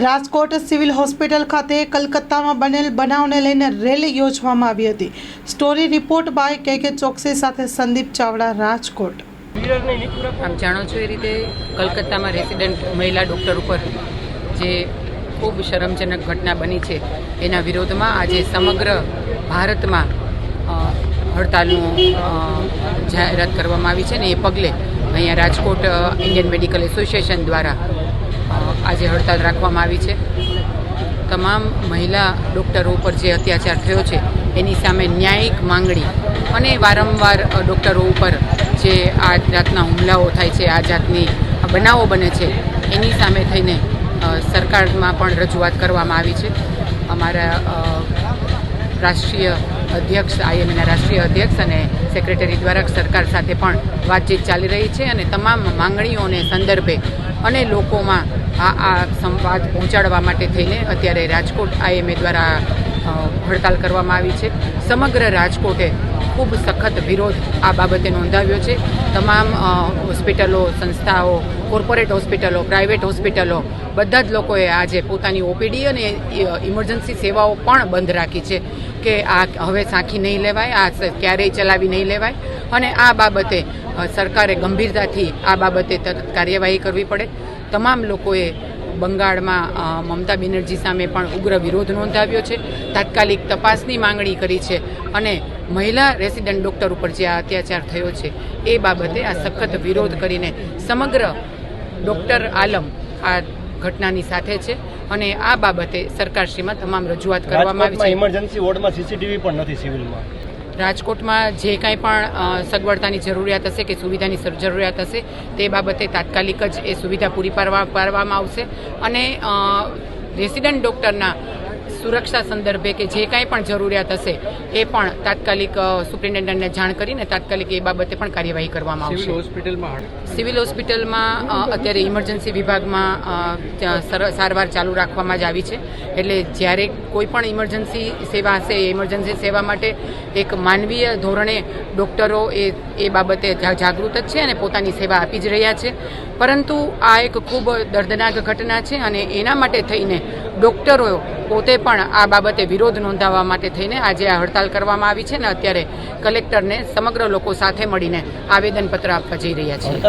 Rajkot civil hospital ખાતે કલકત્તામાં બનેલ બનાવને લઈને રેલી યોજવામાં આવી હતી। સ્ટોરી રિપોર્ટ બાય કે ચોકસી સાથે સંદીપ ચાવડા, રાજકોટ। આમ જાણો છો એ રીતે કલકત્તામાં રેસિડેન્ટ મહિલા ડૉક્ટર ઉપર જે ખૂબ શરમજનક ઘટના બની છે એના વિરોધમાં આજે સમગ્ર ભારતમાં હડતાલનું જાહેરાત કરવામાં આવી છે ને એ પગલે અહીંયા રાજકોટ ઇન્ડિયન મેડિકલ એસોસિએશન દ્વારા આજે હડતાલ રાખવામાં આવી છે। તમામ મહિલા ડૉક્ટરો ઉપર જે અત્યાચાર થયો છે એની સામે ન્યાયિક માંગણી અને વારંવાર ડૉક્ટરો ઉપર જે આ જાતના હુમલાઓ થાય છે, આ જાતની બનાવો બને છે એની સામે થઈને સરકારમાં પણ રજૂઆત કરવામાં આવી છે। અમારા રાષ્ટ્રીય અધ્યક્ષ, આઈએમએના રાષ્ટ્રીય અધ્યક્ષ અને સેક્રેટરી દ્વારા સરકાર સાથે પણ વાતચીત ચાલી રહી છે અને તમામ માંગણીઓને સંદર્ભે અને લોકોમાં આ સંવાદ પહોંચાડવા માટે થઈને અત્યારે રાજકોટ આઈએમએ દ્વારા હડતાલ કરવામાં આવી છે। સમગ્ર રાજકોટે ખૂબ સખત વિરોધ આ બાબતે નોંધાવ્યો છે। તમામ હોસ્પિટલો, સંસ્થાઓ, કોર્પોરેટ હોસ્પિટલો, પ્રાઇવેટ હોસ્પિટલો બધા જ લોકોએ આજે પોતાની ઓપીડી અને ઇમરજન્સી સેવાઓ પણ બંધ રાખી છે કે આ હવે સાંખી નહીં લેવાય, આ ક્યારેય ચલાવી નહીં લેવાય અને આ બાબતે સરકારે ગંભીરતાથી આ બાબતે કાર્યવાહી કરવી પડે। તમામ લોકોએ બંગાળમાં મમતા બેનર્જી સામે પણ ઉગ્ર વિરોધ નોંધાવ્યો છે, તાત્કાલિક તપાસની માંગણી કરી છે અને મહિલા રેસિડેન્ટ ડૉક્ટર ઉપર જે આ અત્યાચાર થયો છે એ બાબતે આ સખત વિરોધ કરીને સમગ્ર ડૉક્ટર આલમ આ ઘટનાની સાથે છે અને આ બાબતે સરકારશ્રીમાં તમામ રજૂઆત કરવામાં આવી છે। ઇમરજન્સી વોર્ડમાં સીસીટીવી પણ નથી સિવિલમાં। રાજકોટમાં જે કાંઈ પણ સગવડતાની જરૂરિયાત હશે કે સુવિધાની જરૂરિયાત હશે તે બાબતે તાત્કાલિક જ એ સુવિધા પૂરી પાડવામાં આવશે અને રેસિડેન્ટ ડૉક્ટરના સુરક્ષા સંદર્ભે કે જે કાંઈ પણ જરૂરિયાત હશે એ પણ તાત્કાલિક સુપ્રિન્ટેન્ડન્ટને જાણ કરીને તાત્કાલિક એ બાબતે પણ કાર્યવાહી કરવામાં આવશે। સિવિલ હોસ્પિટલમાં અત્યારે ઇમરજન્સી વિભાગમાં સારવાર ચાલુ રાખવામાં જ આવી છે, એટલે જ્યારે કોઈ પણ ઇમરજન્સી સેવા હશે એ ઇમરજન્સી સેવા માટે એક માનવીય ધોરણે ડૉક્ટરો એ બાબતે જાગૃત જ છે અને પોતાની સેવા આપી જ રહ્યા છે। પરંતુ આ એક ખૂબ દર્દનાક ઘટના છે અને એના માટે થઈને ડૉક્ટરો પોતે પણ આ બાબતે વિરોધ નોંધાવવા માટે થઈને આજે આ હડતાલ કરવામાં આવી છે ને અત્યારે કલેક્ટરને સમગ્ર લોકો સાથે મળીને આવેદનપત્ર આપવા જઈ રહ્યા છીએ।